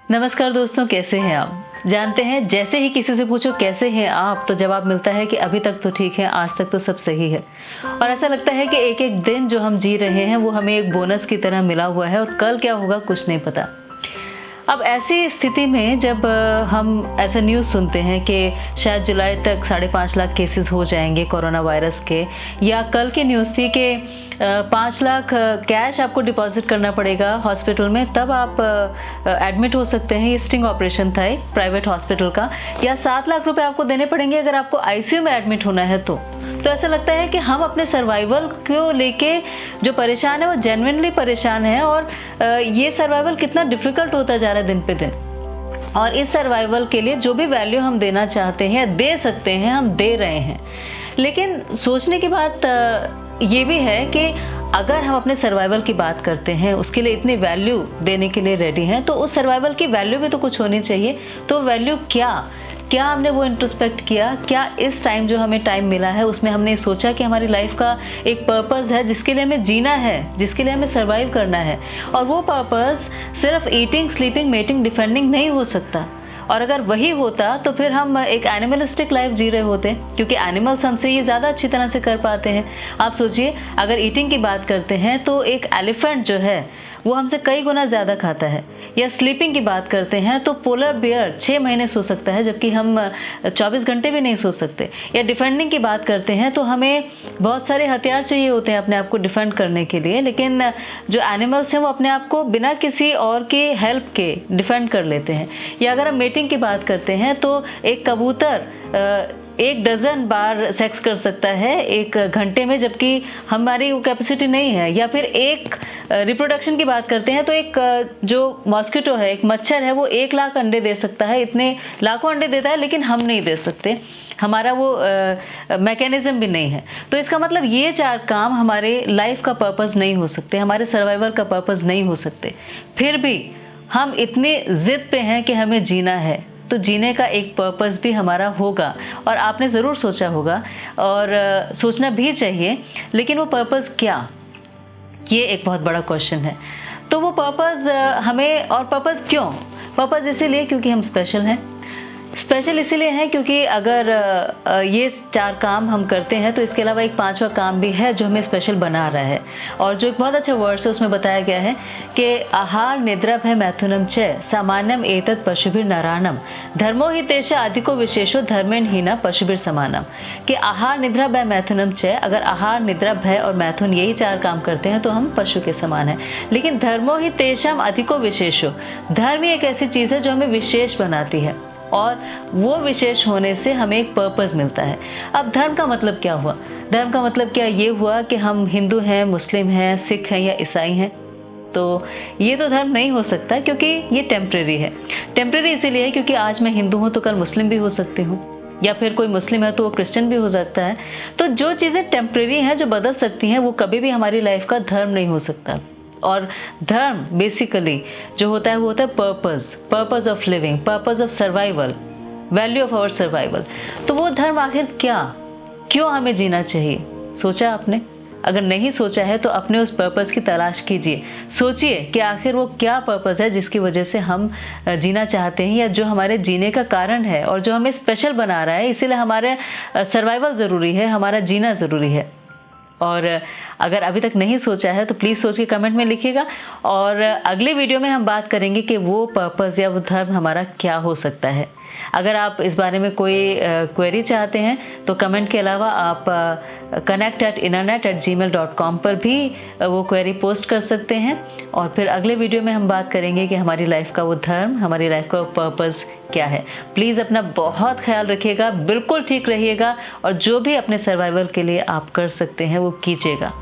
नमस्कार दोस्तों, कैसे हैं आप। जानते हैं, जैसे ही किसी से पूछो कैसे हैं आप, तो जवाब मिलता है कि अभी तक तो ठीक है, आज तक तो सब सही है। और ऐसा लगता है कि एक एक दिन जो हम जी रहे हैं वो हमें एक बोनस की तरह मिला हुआ है और कल क्या होगा कुछ नहीं पता। अब ऐसी स्थिति में जब हम ऐसा न्यूज़ सुनते हैं कि शायद जुलाई तक 5.5 लाख केसेस हो जाएंगे कोरोना वायरस के, या कल की न्यूज़ थी कि 5 लाख कैश आपको डिपॉजिट करना पड़ेगा हॉस्पिटल में, तब आप एडमिट हो सकते हैं। ये स्टिंग ऑपरेशन था एक प्राइवेट हॉस्पिटल का। या 7 लाख रुपए आपको देने पड़ेंगे अगर आपको आईसीयू में एडमिट होना है तो ऐसा लगता है कि हम अपने सर्वाइवल को लेके जो परेशान है वो जेन्युइनली परेशान है। और ये सर्वाइवल कितना डिफिकल्ट होता जा रहा है दिन पे दिन। और इस सर्वाइवल के लिए जो भी वैल्यू हम देना चाहते हैं, दे सकते हैं, हम दे रहे हैं। लेकिन सोचने की बात ये भी है कि अगर हम अपने सर्वाइवल की बात करते हैं, उसके लिए इतनी वैल्यू देने के लिए रेडी हैं, तो उस सर्वाइवल की वैल्यू भी तो कुछ होनी चाहिए। तो वैल्यू क्या हमने वो इंट्रोस्पेक्ट किया? क्या इस टाइम जो हमें टाइम मिला है उसमें हमने सोचा कि हमारी लाइफ का एक पर्पस है जिसके लिए हमें जीना है, जिसके लिए हमें सर्वाइव करना है। और वो पर्पस सिर्फ ईटिंग, स्लीपिंग, मेटिंग, डिफेंडिंग नहीं हो सकता। और अगर वही होता तो फिर हम एक एनिमलिस्टिक लाइफ जी रहे होते, क्योंकि एनिमल्स हमसे ये ज़्यादा अच्छी तरह से कर पाते हैं। आप सोचिए, अगर ईटिंग की बात करते हैं तो एक एलिफेंट जो है वो हमसे कई गुना ज़्यादा खाता है। या स्लीपिंग की बात करते हैं तो पोलर बियर 6 महीने सो सकता है, जबकि हम 24 घंटे भी नहीं सो सकते। या डिफेंडिंग की बात करते हैं तो हमें बहुत सारे हथियार चाहिए होते हैं अपने आप को डिफेंड करने के लिए, लेकिन जो एनिमल्स हैं वो अपने आप को बिना किसी और की हेल्प के डिफेंड कर लेते हैं। या अगर हम मेटिंग की बात करते हैं तो एक कबूतर 1 डज़न बार सेक्स कर सकता है 1 घंटे में, जबकि हमारी वो कैपेसिटी नहीं है। या फिर एक रिप्रोडक्शन की बात करते हैं तो एक जो मॉस्किटो है, एक मच्छर है, वो 1 लाख अंडे दे सकता है, इतने लाखों अंडे देता है, लेकिन हम नहीं दे सकते, हमारा वो मैकेनिज्म भी नहीं है। तो इसका मतलब ये 4 काम हमारे लाइफ का पर्पस नहीं हो सकते, हमारे सर्वाइवल का पर्पस नहीं हो सकते। फिर भी हम इतनी जिद पे हैं कि हमें जीना है, तो जीने का एक पर्पस भी हमारा होगा। और आपने ज़रूर सोचा होगा और सोचना भी चाहिए, लेकिन वो पर्पस क्या, ये एक बहुत बड़ा क्वेश्चन है। तो वो पर्पस हमें, और पर्पस क्यों? पर्पस इसीलिए क्योंकि हम स्पेशल हैं। स्पेशल इसीलिए हैं क्योंकि अगर ये 4 काम हम करते हैं तो इसके अलावा एक 5वां काम भी है जो हमें स्पेशल बना रहा है। और जो एक बहुत अच्छा वर्ड्स है उसमें बताया गया है कि आहार निद्रा भय मैथुनम च सामान्यम एतत् पशुभिर नराणम धर्मो हि तेषा अधिको विशेषो धर्मेण हीना पशुभिर समानम। कि आहार निद्रा भय मैथुनम च, अगर आहार निद्रा भय और मैथुन यही 4 काम करते हैं तो हम पशु के समान हैं। लेकिन धर्मो हि तेषाम अधिको विशेषो, धर्म ही एक ऐसी चीज़ है जो हमें विशेष बनाती है, और वो विशेष होने से हमें एक पर्पस मिलता है। अब धर्म का मतलब क्या हुआ? धर्म का मतलब क्या ये हुआ कि हम हिंदू हैं, मुस्लिम हैं, सिख हैं या ईसाई हैं? तो ये तो धर्म नहीं हो सकता, क्योंकि ये टेम्परेरी है। टेम्परेरी इसीलिए है क्योंकि आज मैं हिंदू हूँ तो कल मुस्लिम भी हो सकती हूँ, या फिर कोई मुस्लिम है तो वो क्रिश्चियन भी हो सकता है। तो जो चीज़ें टेम्परेरी हैं, जो बदल सकती हैं, वो कभी भी हमारी लाइफ का धर्म नहीं हो सकता। और धर्म बेसिकली जो होता है वो होता है purpose of living, purpose of survival, value of our survival. तो वो धर्म आखिर क्या, क्यों हमें जीना चाहिए? सोचा आपने? अगर नहीं सोचा है तो अपने उस पर्पस की तलाश कीजिए। सोचिए कि आखिर वो क्या पर्पस है जिसकी वजह से हम जीना चाहते हैं, या जो हमारे जीने का कारण है और जो हमें स्पेशल बना रहा है। इसीलिए हमारे सर्वाइवल ज़रूरी है, हमारा जीना ज़रूरी है। और अगर अभी तक नहीं सोचा है तो प्लीज़ सोच के कमेंट में लिखिएगा। और अगले वीडियो में हम बात करेंगे कि वो पर्पस या वो धर्म हमारा क्या हो सकता है। अगर आप इस बारे में कोई क्वेरी चाहते हैं तो कमेंट के अलावा आप connect@internet@gmail.com पर भी वो क्वेरी पोस्ट कर सकते हैं। और फिर अगले वीडियो में हम बात करेंगे कि हमारी लाइफ का वो धर्म, हमारी लाइफ का वो पर्पस क्या है। प्लीज़ अपना बहुत ख्याल रखिएगा, बिल्कुल ठीक रहिएगा, और जो भी अपने सर्वाइवल के लिए आप कर सकते हैं वो कीजिएगा।